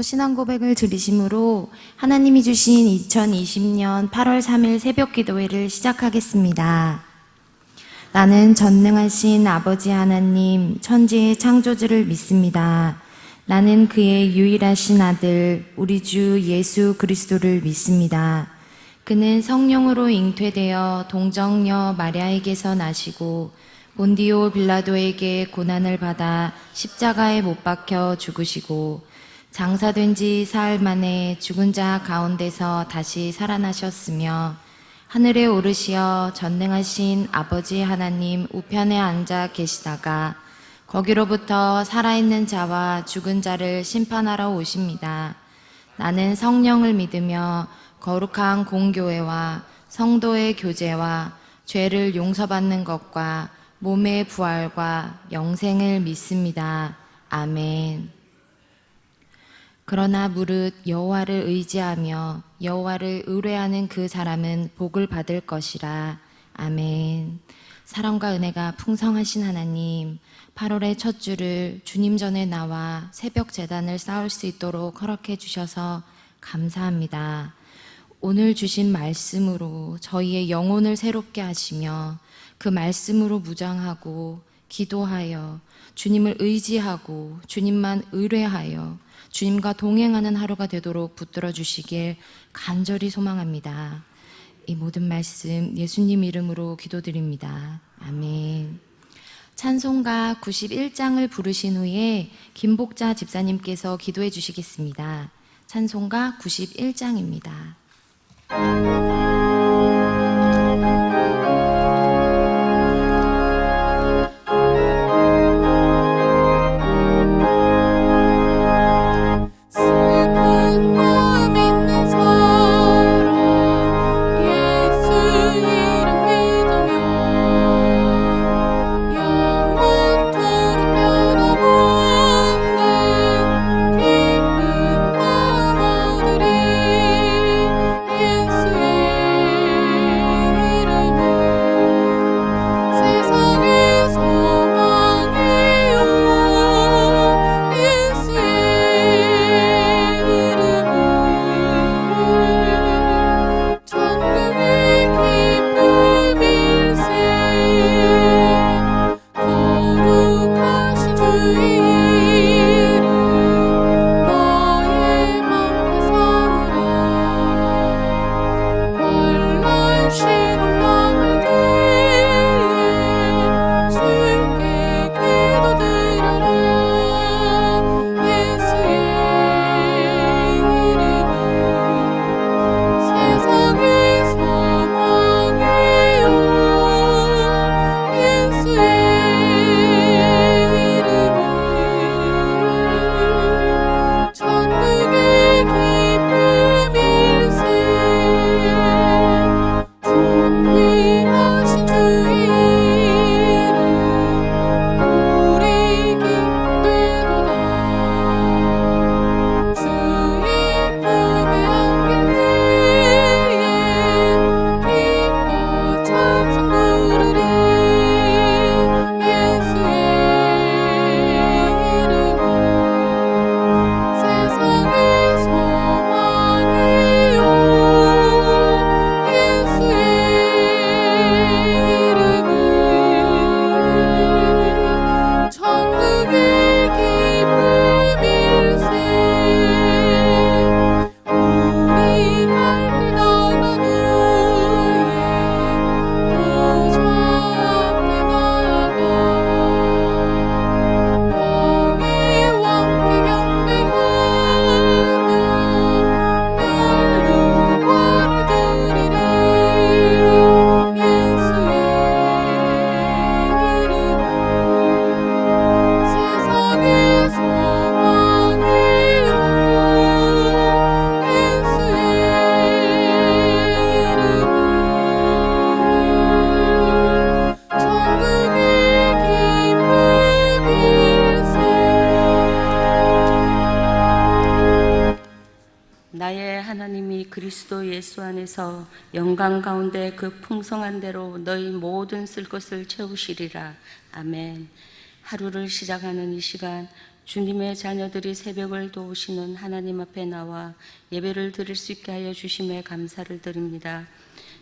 신앙 고백을 드리심으로 하나님이 주신 2020년 8월 3일 새벽 기도회를 시작하겠습니다. 나는 전능하신 아버지 하나님, 천지의 창조주를 믿습니다. 나는 그의 유일하신 아들, 우리 주 예수 그리스도를 믿습니다. 그는 성령으로 잉태되어 동정녀 마리아에게서 나시고 본디오 빌라도에게 고난을 받아 십자가에 못 박혀 죽으시고 장사된 지 사흘 만에 죽은 자 가운데서 다시 살아나셨으며 하늘에 오르시어 전능하신 아버지 하나님 우편에 앉아 계시다가 거기로부터 살아있는 자와 죽은 자를 심판하러 오십니다. 나는 성령을 믿으며 거룩한 공교회와 성도의 교제와 죄를 용서받는 것과 몸의 부활과 영생을 믿습니다. 아멘. 그러나 무릇 여호와를 의지하며 여호와를 의뢰하는 그 사람은 복을 받을 것이라. 아멘. 사랑과 은혜가 풍성하신 하나님, 8월의 첫 주를 주님 전에 나와 새벽 제단을 쌓을 수 있도록 허락해 주셔서 감사합니다. 오늘 주신 말씀으로 저희의 영혼을 새롭게 하시며 그 말씀으로 무장하고 기도하여 주님을 의지하고 주님만 의뢰하여 주님과 동행하는 하루가 되도록 붙들어 주시길 간절히 소망합니다. 이 모든 말씀 예수님 이름으로 기도드립니다. 아멘. 찬송가 91장을 부르신 후에 김복자 집사님께서 기도해 주시겠습니다. 찬송가 91장입니다. 그리스도 예수 안에서 영광 가운데 그 풍성한 대로 너희 모든 쓸 것을 채우시리라. 아멘. 하루를 시작하는 이 시간 주님의 자녀들이 새벽을 도우시는 하나님 앞에 나와 예배를 드릴 수 있게 하여 주심에 감사를 드립니다.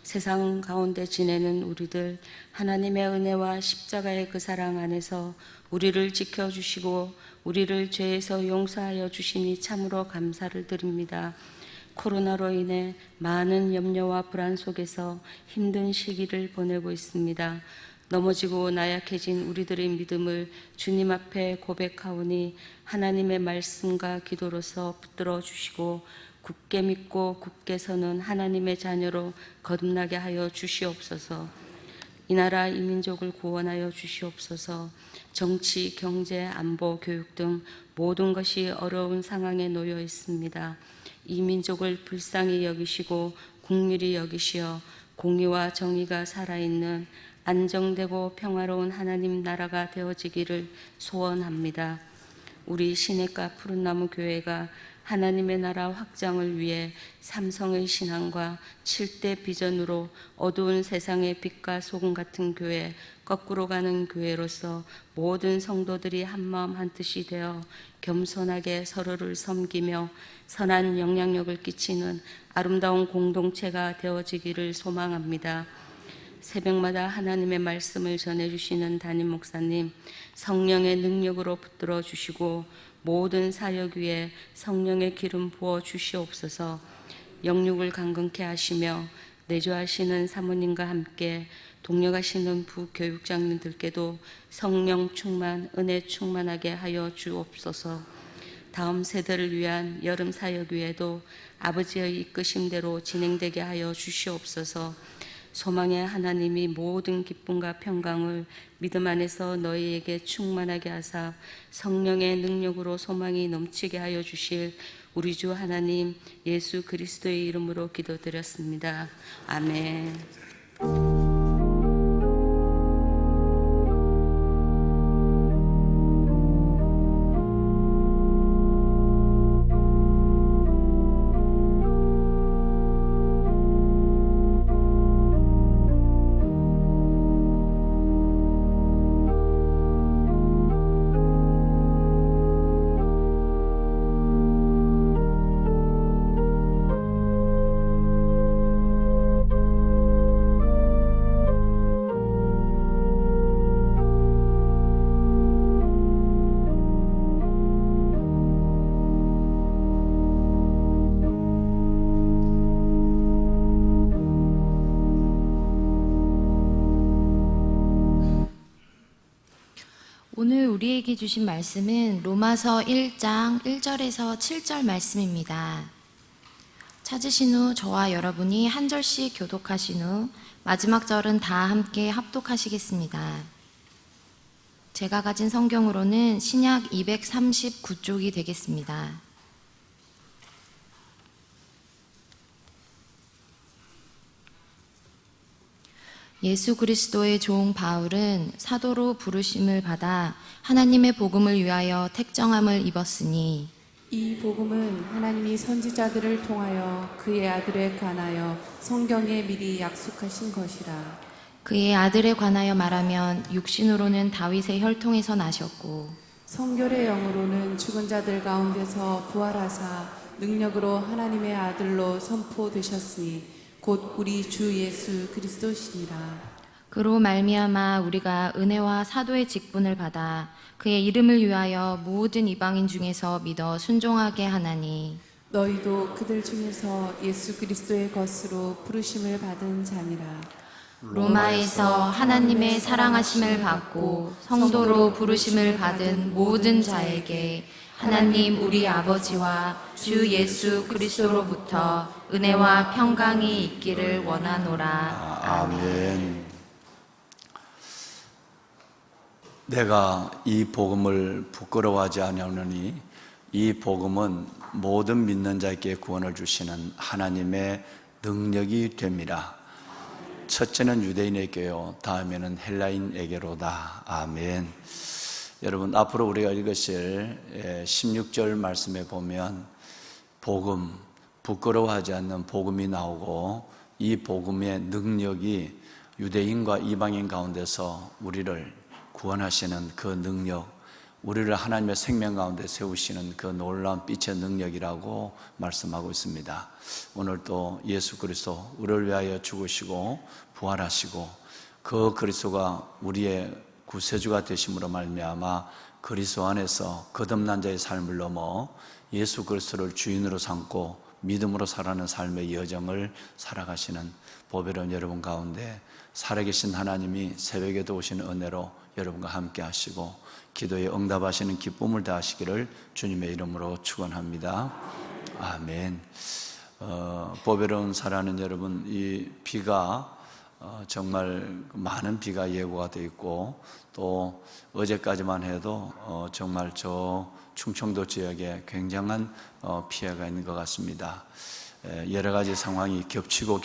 세상 가운데 지내는 우리들 하나님의 은혜와 십자가의 그 사랑 안에서 우리를 지켜주시고 우리를 죄에서 용서하여 주시니 참으로 감사를 드립니다. 코로나로 인해 많은 염려와 불안 속에서 힘든 시기를 보내고 있습니다. 넘어지고 나약해진 우리들의 믿음을 주님 앞에 고백하오니 하나님의 말씀과 기도로서 붙들어 주시고 굳게 믿고 굳게 서는 하나님의 자녀로 거듭나게 하여 주시옵소서. 이 나라 이 민족을 구원하여 주시옵소서. 정치, 경제, 안보, 교육 등 모든 것이 어려운 상황에 놓여 있습니다. 이 민족을 불쌍히 여기시고 국밀히 여기시어 공의와 정의가 살아있는 안정되고 평화로운 하나님 나라가 되어지기를 소원합니다. 우리 시냇가 푸른나무 교회가 하나님의 나라 확장을 위해 삼성의 신앙과 7대 비전으로 어두운 세상의 빛과 소금 같은 교회, 거꾸로 가는 교회로서 모든 성도들이 한마음 한뜻이 되어 겸손하게 서로를 섬기며 선한 영향력을 끼치는 아름다운 공동체가 되어지기를 소망합니다. 새벽마다 하나님의 말씀을 전해주시는 담임 목사님, 성령의 능력으로 붙들어 주시고 모든 사역 위에 성령의 기름 부어 주시옵소서. 영육을 강건케 하시며 내조하시는 사모님과 함께 동력하시는 부교육장님들께도 성령 충만, 은혜 충만하게 하여 주옵소서. 다음 세대를 위한 여름 사역 위에도 아버지의 이끄심대로 진행되게 하여 주시옵소서. 소망의 하나님이 모든 기쁨과 평강을 믿음 안에서 너희에게 충만하게 하사 성령의 능력으로 소망이 넘치게 하여 주실 우리 주 하나님 예수 그리스도의 이름으로 기도드렸습니다. 아멘. 오늘 우리에게 주신 말씀은 로마서 1장 1절에서 7절 말씀입니다. 찾으신 후 저와 여러분이 한 절씩 교독하신 후 마지막 절은 다 함께 합독하시겠습니다. 제가 가진 성경으로는 신약 239쪽이 되겠습니다. 예수 그리스도의 종 바울은 사도로 부르심을 받아 하나님의 복음을 위하여 택정함을 입었으니 이 복음은 하나님이 선지자들을 통하여 그의 아들에 관하여 성경에 미리 약속하신 것이라. 그의 아들에 관하여 말하면 육신으로는 다윗의 혈통에서 나셨고 성결의 영으로는 죽은 자들 가운데서 부활하사 능력으로 하나님의 아들로 선포되셨으니 곧 우리 주 예수 그리스도시니라. 그로 말미암아 우리가 은혜와 사도의 직분을 받아 그의 이름을 위하여 모든 이방인 중에서 믿어 순종하게 하나니 너희도 그들 중에서 예수 그리스도의 것으로 부르심을 받은 자니라. 로마에서 하나님의 사랑하심을 받고 성도로 부르심을 받은 모든 자에게 하나님 우리 아버지와 주 예수 그리스도로부터 은혜와 평강이 있기를 원하노라. 아멘. 내가 이 복음을 부끄러워하지 아니하노니 이 복음은 모든 믿는 자에게 구원을 주시는 하나님의 능력이 됩니다. 첫째는 유대인에게요, 다음에는 헬라인에게로다. 아멘. 여러분, 앞으로 우리가 읽으실 16절 말씀에 보면 복음, 부끄러워하지 않는 복음이 나오고 이 복음의 능력이 유대인과 이방인 가운데서 우리를 구원하시는 그 능력, 우리를 하나님의 생명 가운데 세우시는 그 놀라운 빛의 능력이라고 말씀하고 있습니다. 오늘 또 예수 그리스도 우리를 위하여 죽으시고 부활하시고 그 그리스도가 우리의 구세주가 되심으로 말미암아 그리스도 안에서 거듭난 자의 삶을 넘어 예수 그리스도를 주인으로 삼고 믿음으로 살아가는 삶의 여정을 살아가시는 보배로운 여러분 가운데 살아계신 하나님이 새벽에도 오신 은혜로 여러분과 함께 하시고 기도에 응답하시는 기쁨을 다하시기를 주님의 이름으로 축원합니다. 아멘. 보배로운 살아가는 여러분, 이 비가 정말 많은 비가 예고가 되어 있고 또 어제까지만 해도 정말 저 충청도 지역에 굉장한 피해가 있는 것 같습니다. 여러 가지 상황이 겹치고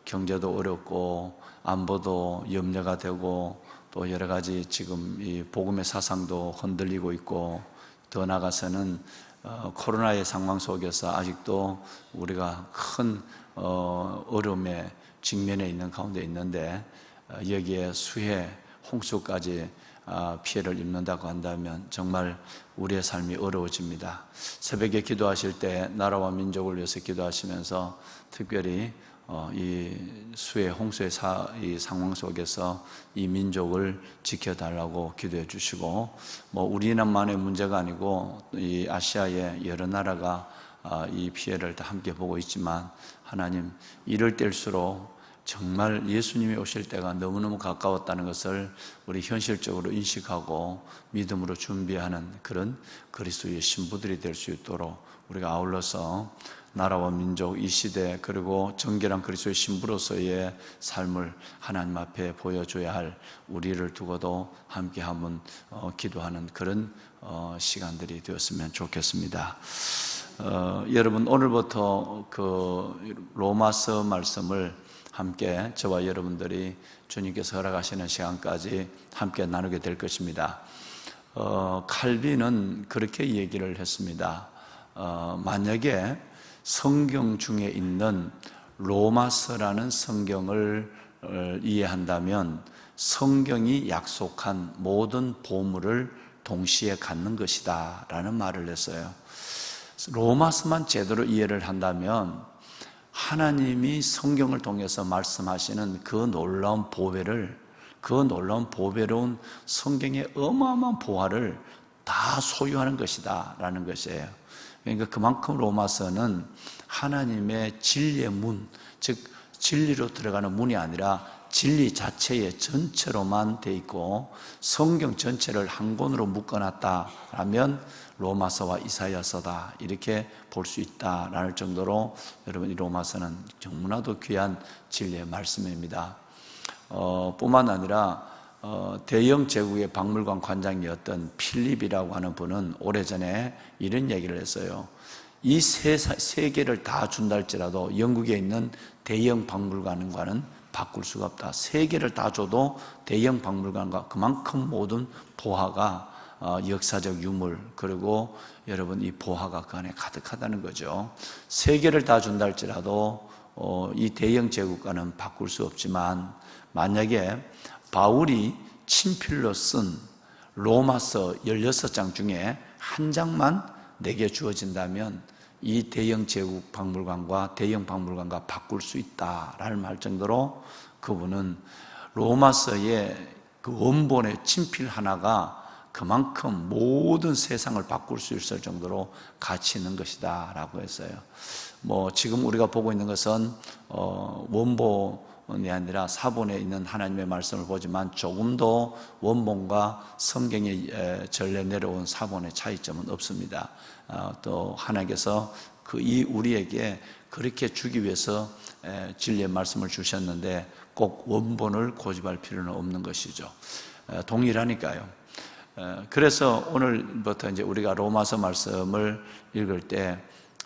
경제도 어렵고 안보도 염려가 되고 또 여러 가지 지금 이 복음의 사상도 흔들리고 있고 더 나아가서는 코로나의 상황 속에서 아직도 우리가 큰 어려움에 직면해 있는 가운데 있는데 여기에 수해, 홍수까지 피해를 입는다고 한다면 정말 우리의 삶이 어려워집니다. 새벽에 기도하실 때 나라와 민족을 위해서 기도하시면서 특별히 이 수해, 홍수의 이 상황 속에서 이 민족을 지켜달라고 기도해 주시고 우리나라만의 문제가 아니고 이 아시아의 여러 나라가 이 피해를 다 함께 보고 있지만 하나님 이럴 때일수록 정말 예수님이 오실 때가 너무너무 가까웠다는 것을 우리 현실적으로 인식하고 믿음으로 준비하는 그런 그리스도의 신부들이 될 수 있도록 우리가 아울러서 나라와 민족, 이 시대 그리고 정결한 그리스도의 신부로서의 삶을 하나님 앞에 보여줘야 할 우리를 두고도 함께 한번 기도하는 그런 시간들이 되었으면 좋겠습니다. 여러분 오늘부터 그 로마서 말씀을 함께 저와 여러분들이 주님께서 허락하시는 시간까지 함께 나누게 될 것입니다. 칼빈은 그렇게 얘기를 했습니다. 만약에 성경 중에 있는 로마서라는 성경을 이해한다면 성경이 약속한 모든 보물을 동시에 갖는 것이다 라는 말을 했어요. 로마서만 제대로 이해를 한다면 하나님이 성경을 통해서 말씀하시는 그 놀라운 보배를, 그 놀라운 보배로운 성경의 어마어마한 보화를 다 소유하는 것이다 라는 것이에요. 그러니까 그만큼 로마서는 하나님의 진리의 문, 즉 진리로 들어가는 문이 아니라 진리 자체의 전체로만 돼 있고 성경 전체를 한 권으로 묶어놨다라면 로마서와 이사야서다 이렇게 볼 수 있다라는 정도로 여러분 이 로마서는 너무나도 귀한 진리의 말씀입니다. 뿐만 아니라 대영 제국의 박물관 관장이었던 필립이라고 하는 분은 오래전에 이런 얘기를 했어요. 이 세 개를 다 준다 할지라도 영국에 있는 대형 박물관과는 바꿀 수가 없다. 세 개를 다 줘도 대형 박물관과 그만큼 모든 보화가 역사적 유물 그리고 여러분 이 보화가 그 안에 가득하다는 거죠. 세 개를 다 준다 할지라도 이 대형 제국과는 바꿀 수 없지만 만약에 바울이 친필로 쓴 로마서 16장 중에 한 장만 내게 주어진다면 이 대형 제국 박물관과 대형 박물관과 바꿀 수 있다라는 말 정도로 그분은 로마서의 그 원본의 친필 하나가 그만큼 모든 세상을 바꿀 수 있을 정도로 가치 있는 것이다 라고 했어요. 지금 우리가 보고 있는 것은 원본이 아니라 사본에 있는 하나님의 말씀을 보지만 조금 더 원본과 성경이 전래 내려온 사본의 차이점은 없습니다. 또 하나님께서 우리에게 그렇게 주기 위해서 진리의 말씀을 주셨는데 꼭 원본을 고집할 필요는 없는 것이죠. 동일하니까요. 그래서 오늘부터 이제 우리가 로마서 말씀을 읽을 때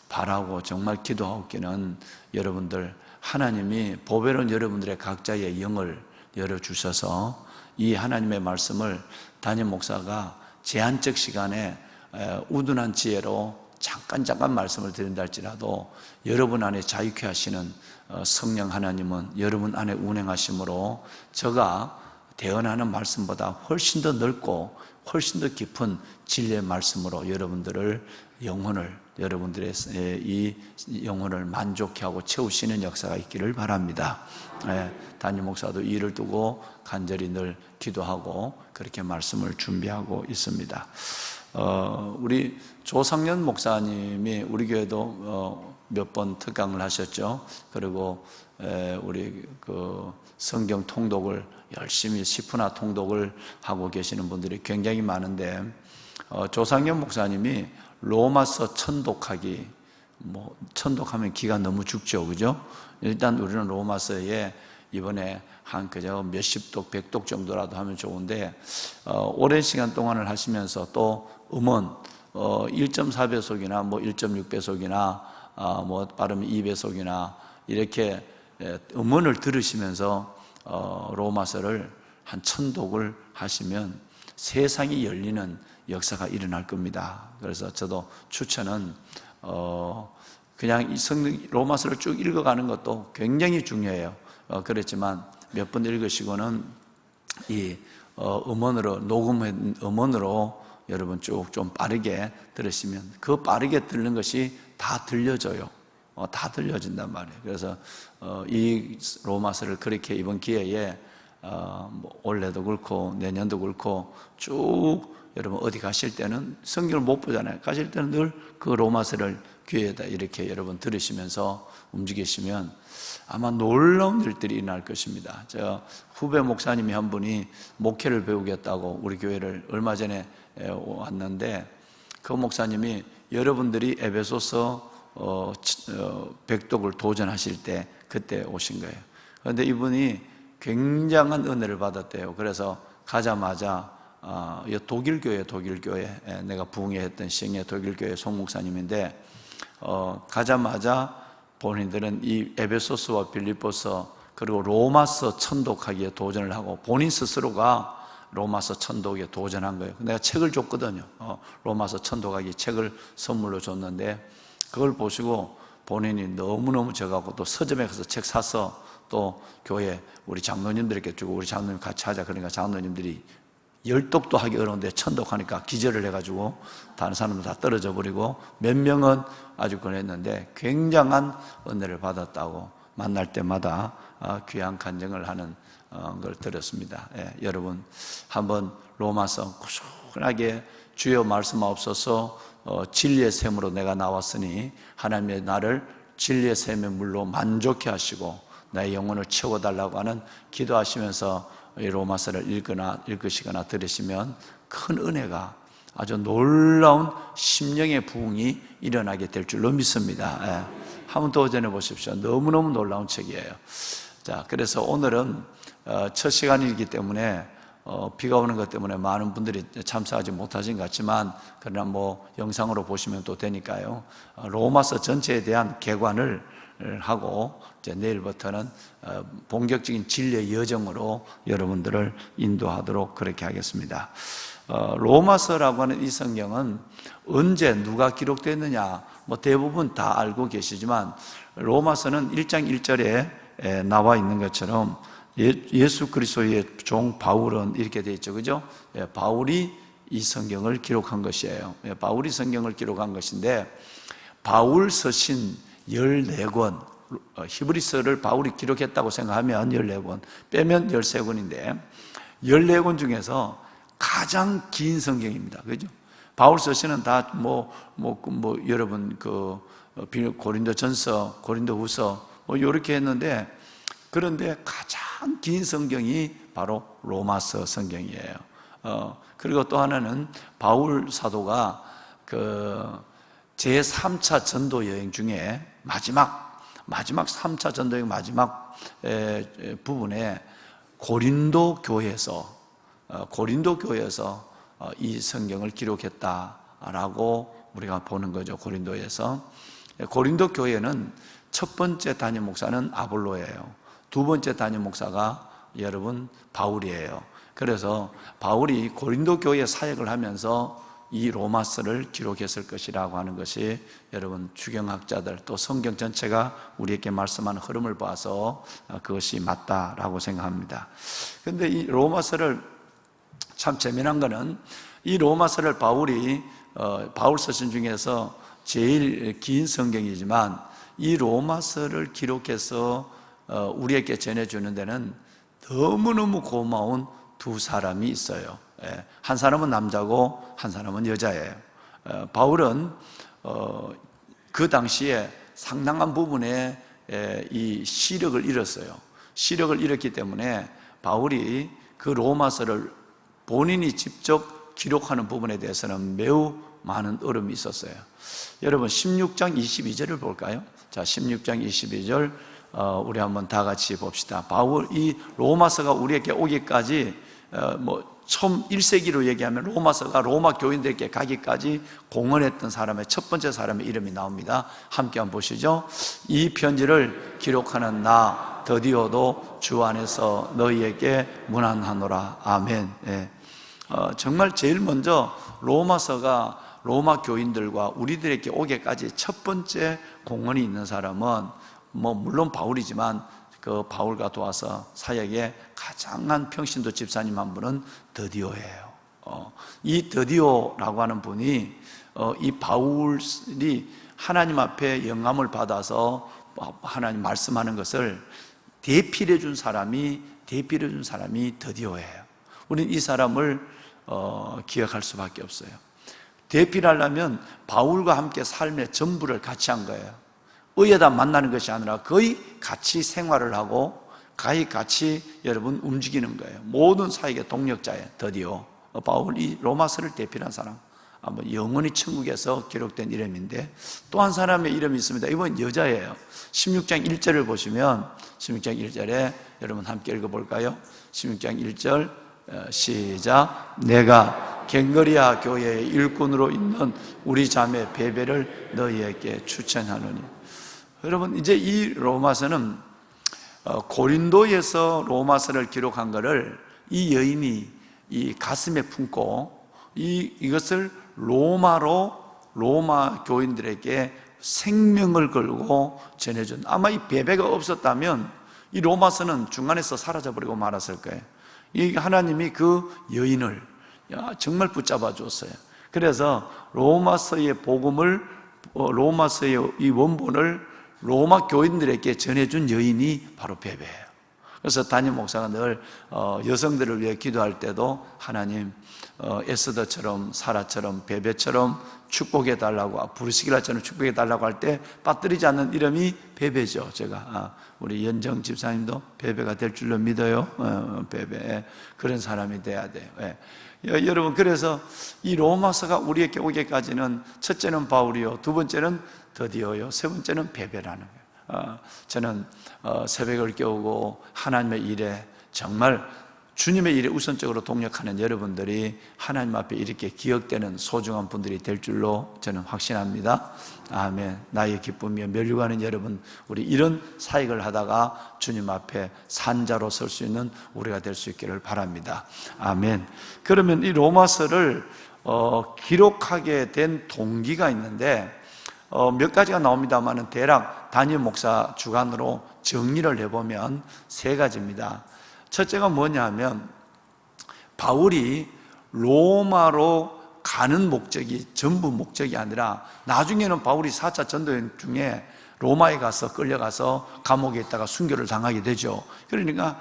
바라고 정말 기도하고 있기는 여러분들 하나님이 보배로운 여러분들의 각자의 영을 열어주셔서 이 하나님의 말씀을 담임 목사가 제한적 시간에 우둔한 지혜로 잠깐 말씀을 드린다 할지라도 여러분 안에 자유케 하시는 성령 하나님은 여러분 안에 운행하심으로 저가 대언하는 말씀보다 훨씬 더 넓고 훨씬 더 깊은 진리의 말씀으로 여러분들의 이 영혼을 만족해 하고 채우시는 역사가 있기를 바랍니다. 담임 목사도 일을 두고 간절히 늘 기도하고 그렇게 말씀을 준비하고 있습니다. 우리 조상년 목사님이 우리 교회도 몇 번 특강을 하셨죠. 그리고 우리 그 성경 통독을 열심히 10분화 통독을 하고 계시는 분들이 굉장히 많은데, 조상년 목사님이 로마서 천독하기, 천독하면 기가 너무 죽죠, 그죠? 일단 우리는 로마서에 이번에 한 그저 몇십 독, 100독 정도라도 하면 좋은데, 오랜 시간 동안을 하시면서 또 음원 1.4배속이나 1.6배속이나 빠르면 2배속이나 이렇게 음원을 들으시면서 로마서를 한 1000독을 하시면 세상이 열리는 역사가 일어날 겁니다. 그래서 저도 추천은 그냥 이 로마서를 쭉 읽어가는 것도 굉장히 중요해요. 그렇지만 몇 번 읽으시고는 이 음원으로, 녹음한 음원으로 여러분 쭉 좀 빠르게 들으시면 그 빠르게 듣는 것이 다 들려져요. 다 들려진단 말이에요. 그래서 이 로마서를 그렇게 이번 기회에 올해도 그렇고 내년도 그렇고 쭉 여러분 어디 가실 때는 성경을 못 보잖아요. 가실 때는 늘 그 로마서를 귀에다 이렇게 여러분 들으시면서 움직이시면 아마 놀라운 일들이 일어날 것입니다. 제가 후배 목사님이 한 분이 목회를 배우겠다고 우리 교회를 얼마 전에 왔는데, 그 목사님이 여러분들이 에베소서 100독을 도전하실 때 그때 오신 거예요. 그런데 이분이 굉장한 은혜를 받았대요. 그래서 가자마자 독일교회 내가 부흥회했던 시흥의 독일교회 송목사님인데, 가자마자 본인들은 이 에베소서와 빌립보서 그리고 로마서 천독하기에 도전을 하고 본인 스스로가 로마서 천독에 도전한 거예요. 내가 책을 줬거든요. 로마서 천독하기 책을 선물로 줬는데 그걸 보시고 본인이 너무너무 저가고 또 서점에 가서 책 사서 또 교회 우리 장로님들에게 주고 우리 장로님 같이 하자 그러니까 장로님들이 10독도 하기 어려운데 1000독 하니까 기절을 해가지고 다른 사람들 다 떨어져 버리고 몇 명은 아주 그랬는데 굉장한 은혜를 받았다고 만날 때마다 귀한 간증을 하는 걸 들었습니다. 여러분 한번 로마서 꾸준하게 주여 말씀하옵소서 진리의 샘으로 내가 나왔으니 하나님의 나를 진리의 샘의 물로 만족해 하시고 나의 영혼을 채워달라고 하는 기도하시면서 이 로마서를 읽으시거나 들으시면 큰 은혜가 아주 놀라운 심령의 부흥이 일어나게 될 줄로 믿습니다. 한번 도전해 보십시오. 너무너무 놀라운 책이에요. 자, 그래서 오늘은 첫 시간이기 때문에 비가 오는 것 때문에 많은 분들이 참석하지 못하신 것 같지만 그러나 영상으로 보시면 또 되니까요. 로마서 전체에 대한 개관을 하고 이제 내일부터는 본격적인 진리의 여정으로 여러분들을 인도하도록 그렇게 하겠습니다. 로마서라고 하는 이 성경은 언제 누가 기록됐느냐 대부분 다 알고 계시지만 로마서는 1장 1절에 나와 있는 것처럼 예수 그리스도의 종 바울은 이렇게 되어 있죠, 그죠? 바울이 이 성경을 기록한 것이에요. 바울이 성경을 기록한 것인데 바울 서신 14권, 히브리서를 바울이 기록했다고 생각하면 14권, 빼면 13권인데 14권 중에서 가장 긴 성경입니다. 그죠? 바울 서신은 다 여러분 고린도전서, 고린도후서 이렇게 했는데 그런데 가장 긴 성경이 바로 로마서 성경이에요. 그리고 또 하나는 바울 사도가 제3차 전도 여행 중에 마지막 3차 전도 여행 마지막 부분에 고린도 교회에서 이 성경을 기록했다라고 우리가 보는 거죠. 고린도에서. 고린도 교회는 첫 번째 담임 목사는 아볼로예요. 두 번째 담임 목사가 여러분 바울이에요. 그래서 바울이 고린도 교회 사역을 하면서 이 로마서를 기록했을 것이라고 하는 것이 여러분 주경학자들 또 성경 전체가 우리에게 말씀하는 흐름을 봐서 그것이 맞다라고 생각합니다. 그런데 이 로마서를 참 재미난 거는 이 로마서를 바울이 바울 서신 중에서 제일 긴 성경이지만 이 로마서를 기록해서 우리에게 전해주는 데는 너무너무 고마운 두 사람이 있어요. 한 사람은 남자고 한 사람은 여자예요. 바울은 그 당시에 상당한 부분에 이 시력을 잃었어요. 시력을 잃었기 때문에 바울이 그 로마서를 본인이 직접 기록하는 부분에 대해서는 매우 많은 어려움이 있었어요. 여러분 16장 22절을 볼까요? 자, 16장 22절 우리 한번 다 같이 봅시다. 바울 이 로마서가 우리에게 오기까지 처음 1세기로 얘기하면 로마서가 로마 교인들에게 가기까지 공헌했던 사람의 첫 번째 사람의 이름이 나옵니다. 함께 한번 보시죠. 이 편지를 기록하는 나 드디어도 주 안에서 너희에게 문안하노라. 아멘. 정말 제일 먼저 로마서가 로마 교인들과 우리들에게 오기까지 첫 번째 공헌이 있는 사람은 물론 바울이지만 그 바울과 도와서 사역에 가장 한 평신도 집사님 한 분은 드디오예요. 이 드디오라고 하는 분이 이 바울이 하나님 앞에 영감을 받아서 하나님 말씀하는 것을 대필해 준 사람이 드디오예요. 우리는 이 사람을 기억할 수밖에 없어요. 대필하려면 바울과 함께 삶의 전부를 같이 한 거예요. 의에다 만나는 것이 아니라 거의 같이 생활을 하고 거의 같이 여러분 움직이는 거예요. 모든 사역의 동력자예요. 드디어 바울이 로마서를 대필한 사람, 영원히 천국에서 기록된 이름인데 또 한 사람의 이름이 있습니다. 이번 여자예요. 16장 1절을 보시면 16장 1절에 여러분 함께 읽어볼까요? 16장 1절 시작. 내가 갱거리아 교회의 일꾼으로 있는 우리 자매 베베를 너희에게 추천하노니. 여러분 이제 이 로마서는 고린도에서 로마서를 기록한 것을 이 여인이 이 가슴에 품고 이것을 로마 교인들에게 생명을 걸고 전해준, 아마 이 베베가 없었다면 이 로마서는 중간에서 사라져버리고 말았을 거예요. 이 하나님이 그 여인을 정말 붙잡아 줬어요. 그래서 로마서의 복음을 로마서의 이 원본을 로마 교인들에게 전해준 여인이 바로 베베예요. 그래서 담임 목사가 늘 여성들을 위해 기도할 때도 하나님 에스더처럼 사라처럼 베베처럼 축복해 달라고, 브루시길라처럼 축복해 달라고 할 때 빠뜨리지 않는 이름이 베베죠. 제가 우리 연정 집사님도 베베가 될 줄로 믿어요. 베베 그런 사람이 돼야 돼요. 여러분 그래서 이 로마서가 우리에게 오기까지는 첫째는 바울이요, 두 번째는 드디어요, 세 번째는 베베라는 거예요. 저는 새벽을 깨우고 하나님의 일에 정말 주님의 일에 우선적으로 동력하는 여러분들이 하나님 앞에 이렇게 기억되는 소중한 분들이 될 줄로 저는 확신합니다. 아멘. 나의 기쁨이여 멸류관인 여러분, 우리 이런 사역을 하다가 주님 앞에 산자로 설 수 있는 우리가 될 수 있기를 바랍니다. 아멘. 그러면 이 로마서를 기록하게 된 동기가 있는데 몇 가지가 나옵니다만 대략 담임 목사 주관으로 정리를 해보면 세 가지입니다. 첫째가 뭐냐 하면 바울이 로마로 가는 목적이 전부 목적이 아니라 나중에는 바울이 4차 전도여행 중에 로마에 가서 끌려가서 감옥에 있다가 순교를 당하게 되죠. 그러니까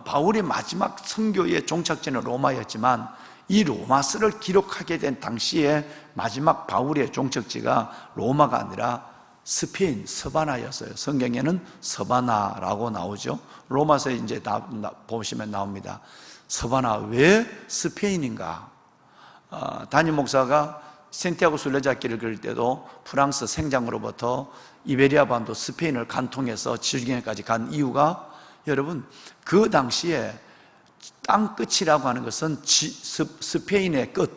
바울의 마지막 선교의 종착지는 로마였지만 이 로마서를 기록하게 된 당시에 마지막 바울의 종착지가 로마가 아니라 스페인 서바나였어요. 성경에는 서바나라고 나오죠. 로마서에 이제 보시면 나옵니다. 서바나, 왜 스페인인가? 담임 목사가 센티아고 순례자길을 그릴 때도 프랑스 생장으로부터 이베리아 반도 스페인을 간통해서 지중해까지 간 이유가, 여러분 그 당시에 땅 끝이라고 하는 것은 스페인의 끝,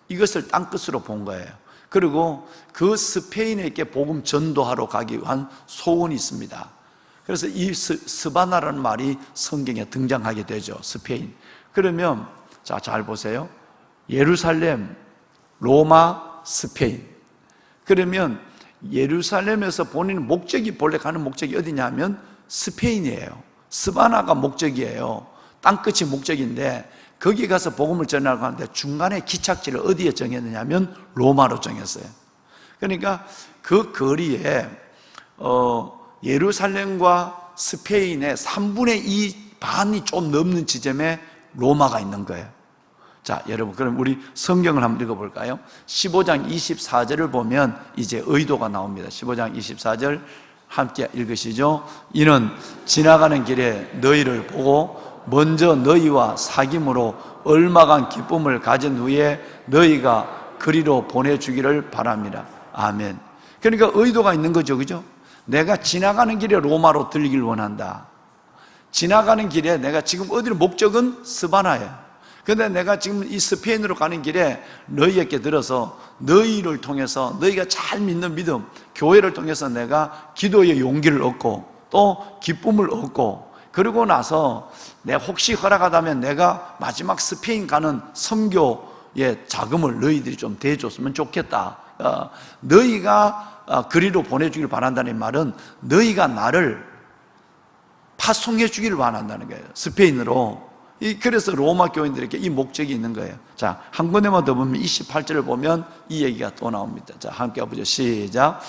이것을 땅 끝으로 본 거예요. 그리고 그 스페인에게 복음 전도하러 가기 위한 소원이 있습니다. 그래서 이 스바나라는 말이 성경에 등장하게 되죠. 스페인. 그러면 자, 잘 보세요. 예루살렘, 로마, 스페인. 그러면 예루살렘에서 본인 목적이 본래 가는 목적이 어디냐면 스페인이에요. 스바나가 목적이에요. 땅끝이 목적인데 거기 가서 복음을 전하려고 하는데 중간에 기착지를 어디에 정했느냐면 로마로 정했어요. 그러니까 그 거리에 예루살렘과 스페인의 3분의 2 반이 좀 넘는 지점에 로마가 있는 거예요. 자, 여러분, 그럼 우리 성경을 한번 읽어볼까요? 15장 24절을 보면 이제 의도가 나옵니다. 15장 24절 함께 읽으시죠. 이는 지나가는 길에 너희를 보고 먼저 너희와 사귐으로 얼마간 기쁨을 가진 후에 너희가 그리로 보내주기를 바랍니다. 아멘. 그러니까 의도가 있는 거죠, 그죠? 내가 지나가는 길에 로마로 들리길 원한다. 지나가는 길에 내가 지금 어디로 목적은 스바나예요. 근데 내가 지금 이 스페인으로 가는 길에 너희에게 들어서 너희를 통해서 너희가 잘 믿는 믿음, 교회를 통해서 내가 기도의 용기를 얻고 또 기쁨을 얻고 그러고 나서 내가 혹시 허락하다면 내가 마지막 스페인 가는 선교의 자금을 너희들이 좀 대줬으면 좋겠다. 너희가 그리로 보내주길 바란다는 말은 너희가 나를 파송해 주기를 원한다는 거예요. 스페인으로. 그래서 로마 교인들에게 이 목적이 있는 거예요. 자, 한 군데만 더 보면 28절을 보면 이 얘기가 또 나옵니다. 자, 함께 해보죠. 시작.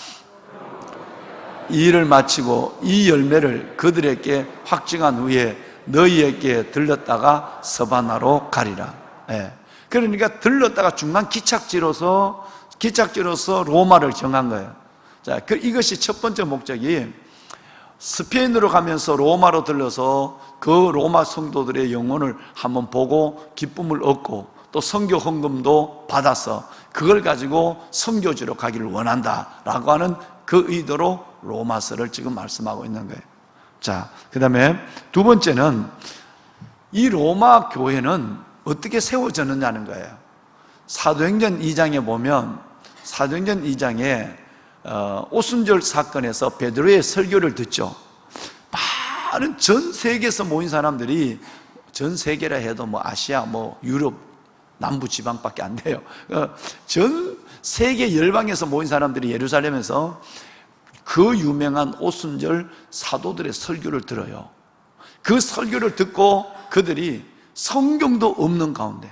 이 일을 마치고 이 열매를 그들에게 확증한 후에 너희에게 들렀다가 서바나로 가리라. 예. 그러니까 들렀다가 중간 기착지로서 로마를 정한 거예요. 자, 이것이 첫 번째 목적이 스페인으로 가면서 로마로 들러서 그 로마 성도들의 영혼을 한번 보고 기쁨을 얻고 또 선교 헌금도 받아서 그걸 가지고 선교지로 가기를 원한다라고 하는 그 의도로 로마서를 지금 말씀하고 있는 거예요. 자, 그 다음에 두 번째는 이 로마 교회는 어떻게 세워졌느냐는 거예요. 사도행전 2장에 보면 사도행전 2장에 오순절 사건에서 베드로의 설교를 듣죠. 많은 전 세계에서 모인 사람들이, 전 세계라 해도 뭐 아시아, 뭐 유럽, 남부 지방밖에 안 돼요. 전 세계 열방에서 모인 사람들이 예루살렘에서 그 유명한 오순절 사도들의 설교를 들어요. 그 설교를 듣고 그들이 성경도 없는 가운데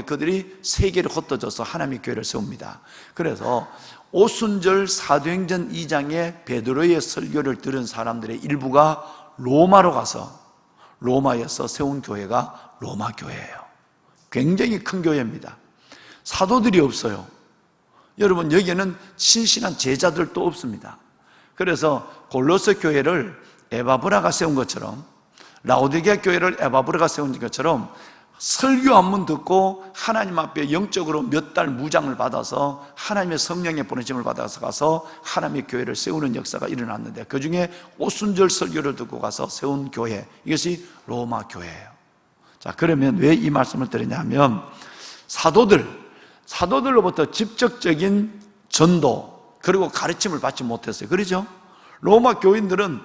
그들이 세계를 흩어져서 하나님의 교회를 세웁니다. 그래서 오순절 사도행전 2장에 베드로의 설교를 들은 사람들의 일부가 로마로 가서 로마에서 세운 교회가 로마 교회예요. 굉장히 큰 교회입니다. 사도들이 없어요. 여러분, 여기에는 신실한 제자들도 없습니다. 그래서 골로새 교회를 에바브라가 세운 것처럼, 라오디게아 교회를 에바브라가 세운 것처럼 설교 한 번 듣고 하나님 앞에 영적으로 몇 달 무장을 받아서 하나님의 성령의 보내심을 받아서 가서 하나님의 교회를 세우는 역사가 일어났는데, 그 중에 오순절 설교를 듣고 가서 세운 교회, 이것이 로마 교회예요. 자, 그러면 왜 이 말씀을 드리냐면, 사도들로부터 직접적인 전도 그리고 가르침을 받지 못했어요. 그렇죠? 로마 교인들은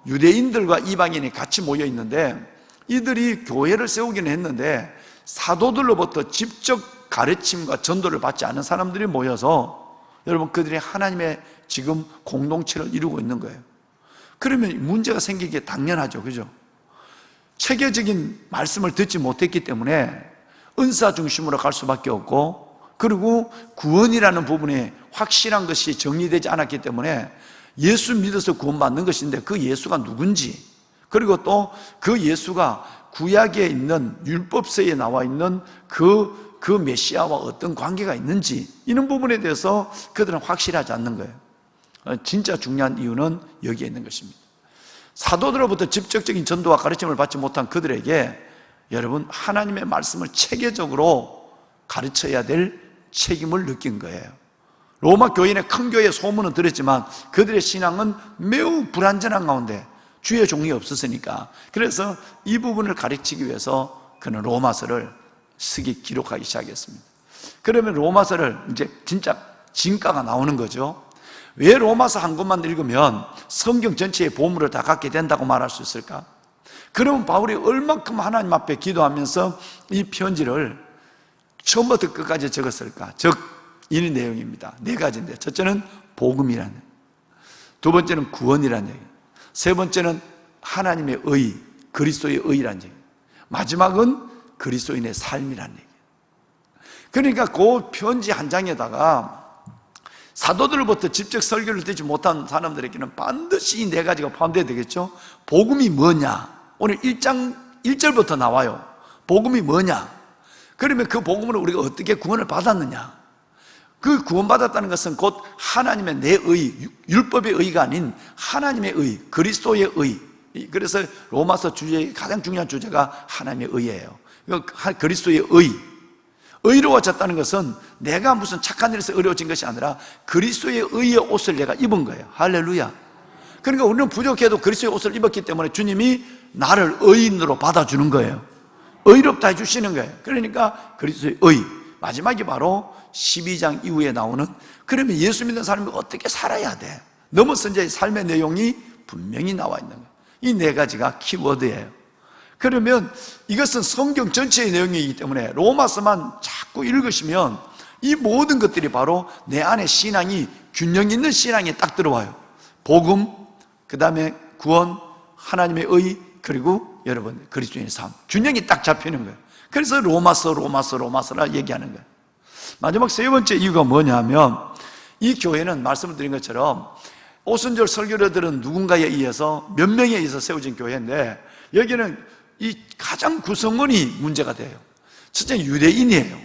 유대인들과 이방인이 같이 모여 있는데 이들이 교회를 세우기는 했는데 사도들로부터 직접 가르침과 전도를 받지 않은 사람들이 모여서, 여러분, 그들이 하나님의 지금 공동체를 이루고 있는 거예요. 그러면 문제가 생기기 당연하죠. 그죠? 체계적인 말씀을 듣지 못했기 때문에 은사 중심으로 갈 수밖에 없고, 그리고 구원이라는 부분에 확실한 것이 정리되지 않았기 때문에 예수 믿어서 구원받는 것인데 그 예수가 누군지, 그리고 또 그 예수가 구약에 있는 율법서에 나와 있는 그 메시아와 어떤 관계가 있는지, 이런 부분에 대해서 그들은 확실하지 않는 거예요. 진짜 중요한 이유는 여기에 있는 것입니다. 사도들로부터 직접적인 전도와 가르침을 받지 못한 그들에게, 여러분, 하나님의 말씀을 체계적으로 가르쳐야 될 책임을 느낀 거예요. 로마 교인의 큰 교회의 소문은 들었지만 그들의 신앙은 매우 불완전한 가운데 주의 종이 없었으니까, 그래서 이 부분을 가르치기 위해서 그는 로마서를 기록하기 시작했습니다. 그러면 로마서를 이제 진짜 진가가 나오는 거죠. 왜 로마서 한 권만 읽으면 성경 전체의 보물을 다 갖게 된다고 말할 수 있을까? 그러면 바울이 얼만큼 하나님 앞에 기도하면서 이 편지를 처음부터 끝까지 적었을까? 이 내용입니다. 네 가지인데, 첫째는 복음이라는 얘기, 두 번째는 구원이라는 얘기, 세 번째는 하나님의 의, 그리스도의 의라는 얘기, 마지막은 그리스도인의 삶이라는 얘기. 그러니까 그 편지 한 장에다가 사도들로부터 직접 설교를 듣지 못한 사람들에게는 반드시 이 네 가지가 포함되어야 되겠죠. 복음이 뭐냐? 오늘 1장 1절부터 나와요. 복음이 뭐냐? 그러면 그 복음으로 우리가 어떻게 구원을 받았느냐? 그 구원받았다는 것은 곧 하나님의 내 의, 율법의 의가 아닌 하나님의 의, 그리스도의 의. 그래서 로마서 주제의 가장 중요한 주제가 하나님의 의예요. 그리스도의 의. 의로워졌다는 것은 내가 무슨 착한 일에서 의로워진 것이 아니라 그리스도의 의의 옷을 내가 입은 거예요. 할렐루야. 그러니까 우리는 부족해도 그리스도의 옷을 입었기 때문에 주님이 나를 의인으로 받아주는 거예요. 의롭다 해주시는 거예요. 그러니까 그리스도의 의. 마지막이 바로 12장 이후에 나오는, 그러면 예수 믿는 사람이 어떻게 살아야 돼? 넘어서 이제 삶의 내용이 분명히 나와 있는 거예요. 이 네 가지가 키워드예요. 그러면 이것은 성경 전체의 내용이기 때문에 로마서만 자꾸 읽으시면 이 모든 것들이 바로 내 안에 신앙이, 균형 있는 신앙이 딱 들어와요. 복음, 그 다음에 구원, 하나님의 의, 그리고 여러분 그리스도인의 삶, 균형이 딱 잡히는 거예요. 그래서 로마서라 얘기하는 거예요. 마지막 세 번째 이유가 뭐냐면, 이 교회는 말씀을 드린 것처럼 오순절 설교를 들은 누군가에 의해서, 몇 명에 의해서 세워진 교회인데, 여기는 이 가장 구성원이 문제가 돼요. 첫째 유대인이에요.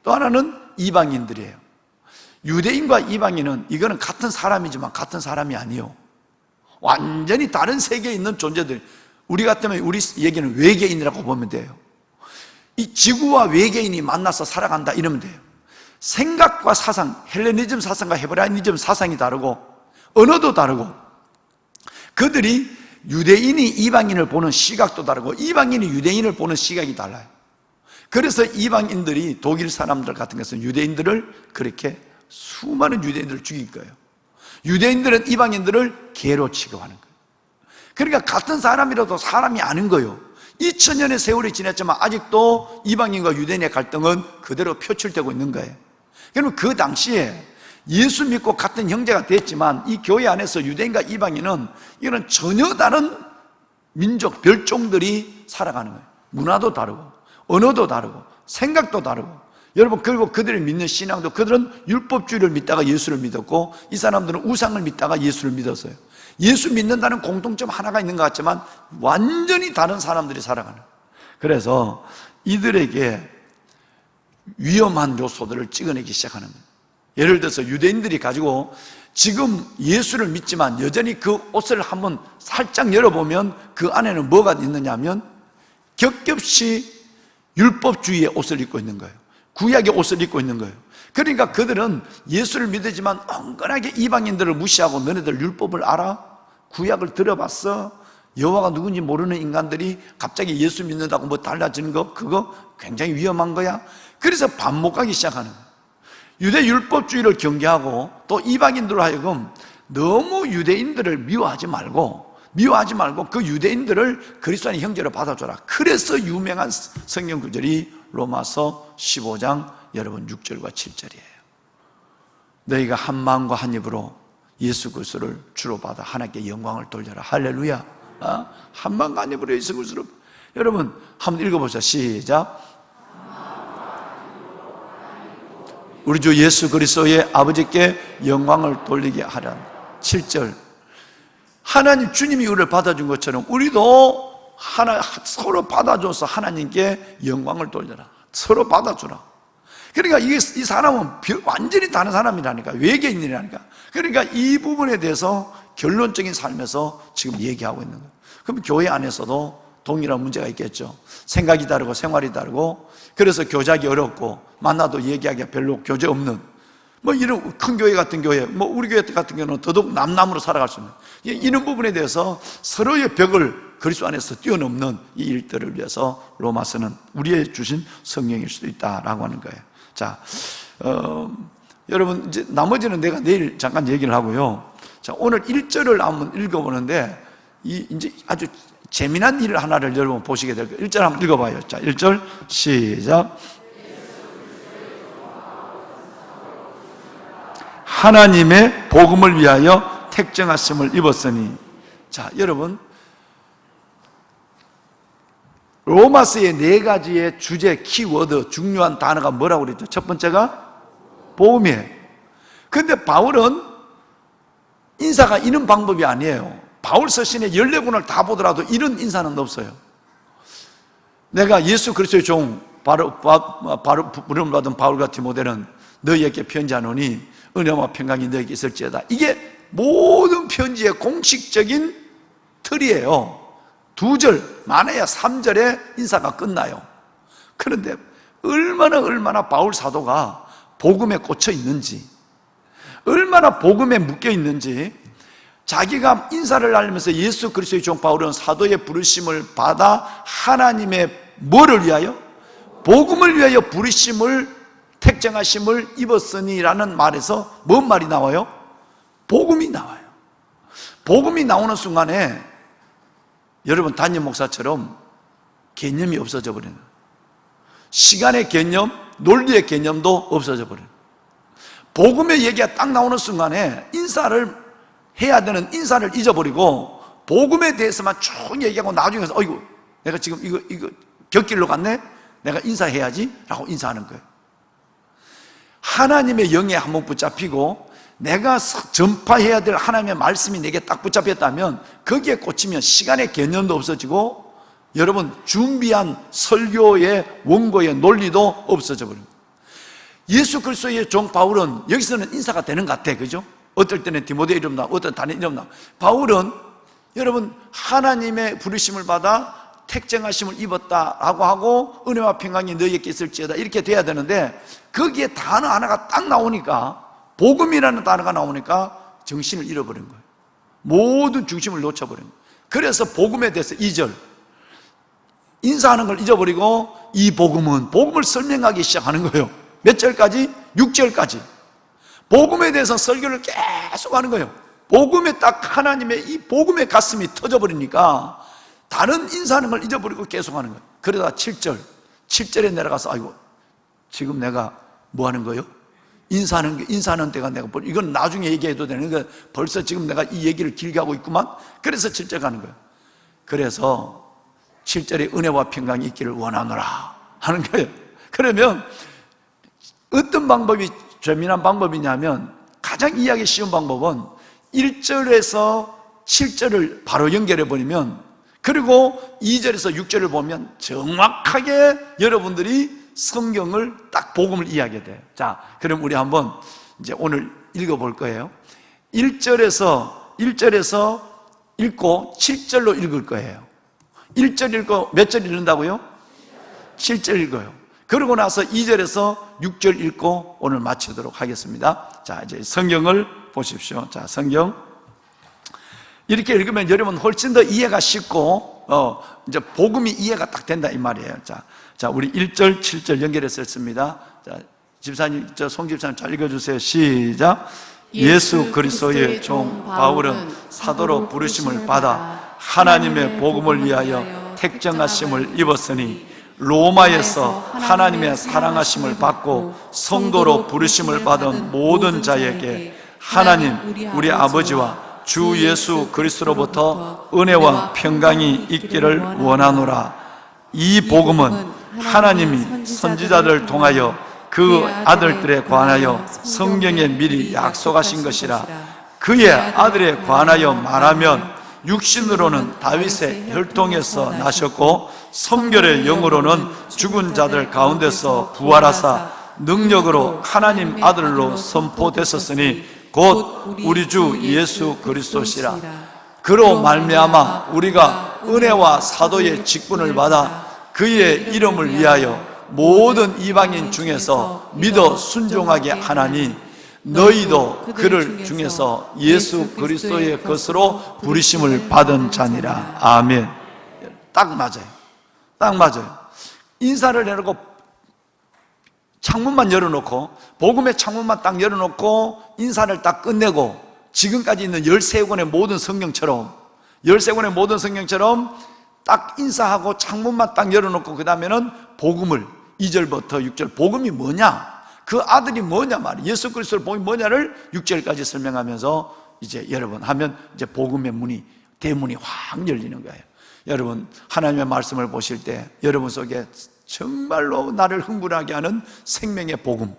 또 하나는 이방인들이에요. 유대인과 이방인은 이거는 같은 사람이지만 같은 사람이 아니에요. 완전히 다른 세계에 있는 존재들. 우리 같으면 우리 얘기는 외계인이라고 보면 돼요. 이 지구와 외계인이 만나서 살아간다 이러면 돼요. 생각과 사상, 헬레니즘 사상과 헤브라이니즘 사상이 다르고 언어도 다르고, 그들이 유대인이 이방인을 보는 시각도 다르고 이방인이 유대인을 보는 시각이 달라요. 그래서 이방인들이, 독일 사람들 같은 것은 유대인들을 그렇게 수많은 유대인들을 죽일 거예요. 유대인들은 이방인들을 개로 취급하는 거예요. 그러니까 같은 사람이라도 사람이 아닌 거예요. 2000년의 세월이 지났지만 아직도 이방인과 유대인의 갈등은 그대로 표출되고 있는 거예요. 그러면 그 당시에 예수 믿고 같은 형제가 됐지만 이 교회 안에서 유대인과 이방인은 이런 전혀 다른 민족, 별종들이 살아가는 거예요. 문화도 다르고 언어도 다르고 생각도 다르고, 여러분, 그리고 그들이 믿는 신앙도, 그들은 율법주의를 믿다가 예수를 믿었고 이 사람들은 우상을 믿다가 예수를 믿었어요. 예수 믿는다는 공통점 하나가 있는 것 같지만 완전히 다른 사람들이 살아가는 거예요. 그래서 이들에게 위험한 요소들을 찍어내기 시작하는 거예요. 예를 들어서 유대인들이 가지고 지금 예수를 믿지만 여전히 그 옷을 한번 살짝 열어보면 그 안에는 뭐가 있느냐 하면 겹겹이 율법주의의 옷을 입고 있는 거예요. 구약의 옷을 입고 있는 거예요. 그러니까 그들은 예수를 믿지만 엉건하게 이방인들을 무시하고, 너네들 율법을 알아? 구약을 들어봤어? 여호와가 누군지 모르는 인간들이 갑자기 예수 믿는다고 뭐 달라지는 거, 그거 굉장히 위험한 거야. 그래서 반목하기 시작하는 거예요. 유대 율법주의를 경계하고 또 이방인들로 하여금 너무 유대인들을 미워하지 말고 그 유대인들을 그리스도의 형제로 받아줘라. 그래서 유명한 성경 구절이 로마서 15장 여러분 6절과 7절이에요. 너희가 한 마음과 한 입으로 예수 그리스도를 주로 받아 하나님께 영광을 돌려라. 할렐루야. 한 마음과 한 입으로 예수 그리스도를. 여러분 한번 읽어보자. 시작. 우리 주 예수 그리스도의 아버지께 영광을 돌리게 하라. 7절. 하나님, 주님이 우리를 받아준 것처럼 우리도 서로 받아줘서 하나님께 영광을 돌려라. 서로 받아주라. 그러니까 이 사람은 완전히 다른 사람이라니까, 외계인이라니까. 그러니까 이 부분에 대해서 결론적인 삶에서 지금 얘기하고 있는 거예요. 그럼 교회 안에서도 동일한 문제가 있겠죠. 생각이 다르고 생활이 다르고, 그래서 교제하기 어렵고 만나도 얘기하기가 별로 교제 없는, 뭐 이런 큰 교회 같은 교회, 뭐 우리 교회 같은 경우는 더더욱 남남으로 살아갈 수 있는 이런 부분에 대해서 서로의 벽을 그리스도 안에서 뛰어넘는 이 일들을 위해서 로마서는 우리의 주신 성령일 수도 있다라고 하는 거예요. 자, 여러분 이제 나머지는 내가 내일 잠깐 얘기를 하고요. 자, 오늘 1절을 한번 읽어보는데 이제 아주 재미난 일 하나를 여러분 보시게 될 거예요. 1절 한번 읽어봐요. 자, 1절 시작. 하나님의 복음을 위하여 택정하심을 입었으니. 자, 여러분, 로마서의 4가지의 주제, 키워드, 중요한 단어가 뭐라고 그랬죠? 첫 번째가 복음이에요. 근데 바울은 인사가 이런 방법이 아니에요. 바울 서신의 14권을 다 보더라도 이런 인사는 없어요. 내가 예수 그리스도의 종 바로 부름을 받은 바울과 디모데는 너희에게 편지하노니 은혜와 평강이 너희에게 있을지어다. 이게 모든 편지의 공식적인 틀이에요. 2절, 많아야 3절에 인사가 끝나요. 그런데 얼마나 바울 사도가 복음에 꽂혀 있는지, 얼마나 복음에 묶여 있는지, 자기가 인사를 알리면서 예수 그리스도의 종 바울은 사도의 부르심을 받아 하나님의 뭐를 위하여? 복음을 위하여 부르심을, 택정하심을 입었으니라는 말에서 뭔 말이 나와요? 복음이 나와요. 복음이 나오는 순간에 여러분, 담임 목사처럼 개념이 없어져 버리는, 시간의 개념, 논리의 개념도 없어져 버리는, 복음의 얘기가 딱 나오는 순간에 인사를 해야 되는 인사를 잊어버리고 복음에 대해서만 쭉 얘기하고 나중에 어이구, 내가 지금 이거 곁길로 갔네? 내가 인사해야지 라고 인사하는 거예요. 하나님의 영에 한번 붙잡히고 내가 전파해야 될 하나님의 말씀이 내게 딱 붙잡혔다면 거기에 꽂히면 시간의 개념도 없어지고 여러분 준비한 설교의 원고의 논리도 없어져 버립니다. 예수 그리스도의 종 바울은 여기서는 인사가 되는 것 같아, 그죠? 어떨 때는 디모데 이름 나오고 어떨 때는 다른 이름 나오고. 바울은 여러분 하나님의 부르심을 받아 택정하심을 입었다라고 하고 은혜와 평강이 너희에게 있을지어다 이렇게 돼야 되는데 거기에 단어 하나가 딱 나오니까, 복음이라는 단어가 나오니까 정신을 잃어버린 거예요. 모든 중심을 놓쳐버린 거예요. 그래서 복음에 대해서 2절 인사하는 걸 잊어버리고 이 복음을 설명하기 시작하는 거예요. 몇 절까지? 6절까지 복음에 대해서 설교를 계속 하는 거예요. 복음에 딱 하나님의 이 복음의 가슴이 터져버리니까 다른 인사하는 걸 잊어버리고 계속 하는 거예요. 그러다가 7절에 내려가서 아이고 지금 내가 뭐 하는 거예요? 인사하는 때가 내가 이건 나중에 얘기해도 되는 거예요. 벌써 지금 내가 이 얘기를 길게 하고 있구만. 그래서 7절 가는 거예요. 그래서 7절에 은혜와 평강이 있기를 원하노라 하는 거예요. 그러면 어떤 방법이 재미난 방법이냐면 가장 이해하기 쉬운 방법은 1절에서 7절을 바로 연결해 버리면, 그리고 2절에서 6절을 보면 정확하게 여러분들이 성경을 딱 복음을 이해하게 돼요. 자, 그럼 우리 한번 이제 오늘 읽어볼 거예요. 1절에서 읽고 7절로 읽을 거예요. 1절 읽고 몇 절 읽는다고요? 7절 읽어요. 그러고 나서 2절에서 6절 읽고 오늘 마치도록 하겠습니다. 자, 이제 성경을 보십시오. 자, 성경 이렇게 읽으면 여러분 훨씬 더 이해가 쉽고 이제 복음이 이해가 딱 된다 이 말이에요. 자, 우리 1절, 7절 연결해서 읽습니다. 자, 집사님, 송 집사님 잘 읽어주세요. 시작. 예수 그리스도의 종 바울은 사도로 부르심을 받아 하나님의 복음을 위하여 택정하심을 입었으니 로마에서 하나님의 사랑하심을 받고 성도로 부르심을 받은 모든 자에게 하나님 우리 아버지와 주 예수 그리스도로부터 은혜와 평강이 있기를 원하노라. 이 복음은 하나님이 선지자들을 통하여 그 아들들에 관하여 성경에 미리 약속하신 것이라. 그의 아들에 관하여 말하면 육신으로는 다윗의 혈통에서 나셨고 성결의 영으로는 죽은 자들 가운데서 부활하사 능력으로 하나님 아들로 선포됐었으니 곧 우리 주 예수 그리스도시라. 그로 말미암아 우리가 은혜와 사도의 직분을 받아 그의 이름을 위하여 모든 이방인 중에서 믿어 순종하게 하나니 너희도 그를 중에서 예수 그리스도의 것으로 부르심을 받은 자니라. 아멘. 딱 맞아요. 딱 맞아요. 인사를 해놓고 창문만 열어놓고 복음의 창문만 딱 열어놓고 인사를 딱 끝내고 지금까지 있는 13권의 모든 성경처럼 딱 인사하고 창문만 딱 열어놓고 그 다음에는 복음을 2절부터 6절 복음이 뭐냐? 그 아들이 뭐냐 말이에요. 예수 그리스도를 복음이 뭐냐를 6절까지 설명하면서 이제 여러분 하면 이제 복음의 문이, 대문이 확 열리는 거예요. 여러분 하나님의 말씀을 보실 때 여러분 속에 정말로 나를 흥분하게 하는 생명의 복음,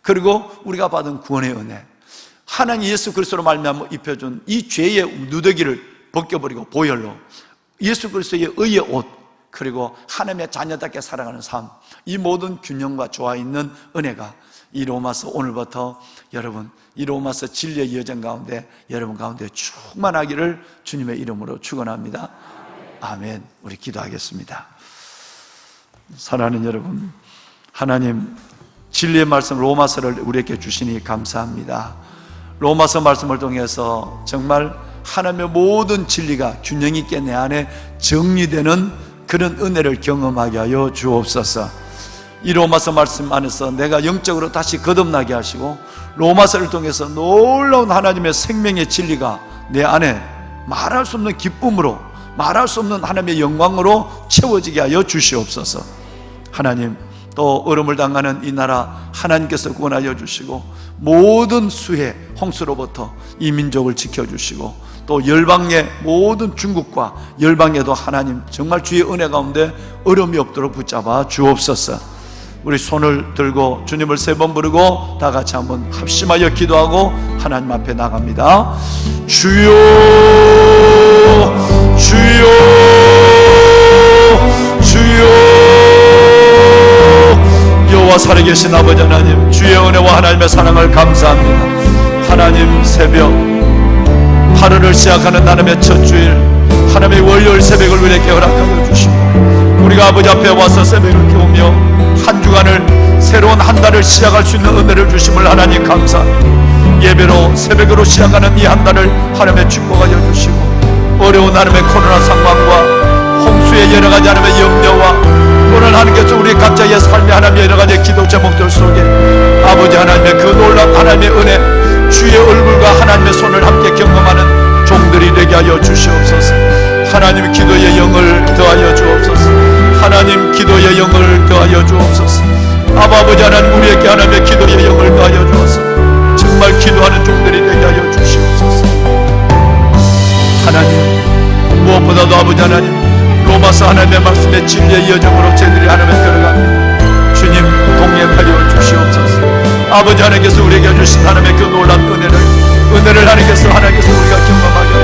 그리고 우리가 받은 구원의 은혜, 하나님 예수 그리스도로 말미암아 입혀준 이 죄의 누더기를 벗겨버리고 보혈로 예수 그리스도의 의의 옷, 그리고 하나님의 자녀답게 살아가는 삶, 이 모든 균형과 조화 있는 은혜가 이 로마서 오늘부터 여러분 이 로마서 진리의 여정 가운데 여러분 가운데 충만하기를 주님의 이름으로 축원합니다. 아멘. 우리 기도하겠습니다. 사랑하는 여러분, 하나님 진리의 말씀 로마서를 우리에게 주시니 감사합니다. 로마서 말씀을 통해서 정말 하나님의 모든 진리가 균형 있게 내 안에 정리되는 그런 은혜를 경험하게 하여 주옵소서. 이 로마서 말씀 안에서 내가 영적으로 다시 거듭나게 하시고 로마서를 통해서 놀라운 하나님의 생명의 진리가 내 안에 말할 수 없는 기쁨으로, 말할 수 없는 하나님의 영광으로 채워지게 하여 주시옵소서. 하나님, 또 얼음을 당하는 이 나라 하나님께서 구원하여 주시고 모든 수해 홍수로부터 이 민족을 지켜주시고 또 열방의 모든 중국과 열방에도 하나님 정말 주의 은혜 가운데 어려움이 없도록 붙잡아 주옵소서. 우리 손을 들고 주님을 3번 부르고 다 같이 한번 합심하여 기도하고 하나님 앞에 나갑니다. 주여, 주여, 주여. 여호와 살아계신 아버지 하나님, 주의 은혜와 하나님의 사랑을 감사합니다. 하나님, 새벽 8월을 시작하는 하나님의 첫 주일, 하나님의 월요일 새벽을 우리에게 허락하여 주시고 우리가 아버지 앞에 와서 새벽을 깨우며 한 주간을, 새로운 한 달을 시작할 수 있는 은혜를 주심을 하나님 감사합니다. 예배로 새벽으로 시작하는 이 한 달을 하나님의 축복하여 주시고 어려운 하나님의 코로나 상황과 홍수의 여러 가지 하나님의 염려와 또는 하나님께서 우리 각자의 삶의 하나님의 여러 가지 기도 제목들 속에 아버지 하나님의 그 놀라운 하나님의 은혜, 주의 얼굴과 하나님의 손을 함께 경험하는 종들이 되게 하여 주시옵소서. 하나님 기도의 영을 더하여 주옵소서. 하나님 기도의 영을 더하여 주옵소서. 아버지 하나님, 우리에게 하나님의 기도의 영을 더하여 주옵소서. 정말 기도하는 종들이 되게 하여 주시옵소서. 하나님, 무엇보다도 아버지 하나님, 로마서 하나님의 말씀의 진리의 여정으로 저희들이 하나님에 들어갑니다. 주님 동행하여 주시옵소서. 아버지 하나님께서 우리에게 주신 하나님의 그 놀라운 은혜를 하나님께서 우리가 경험하게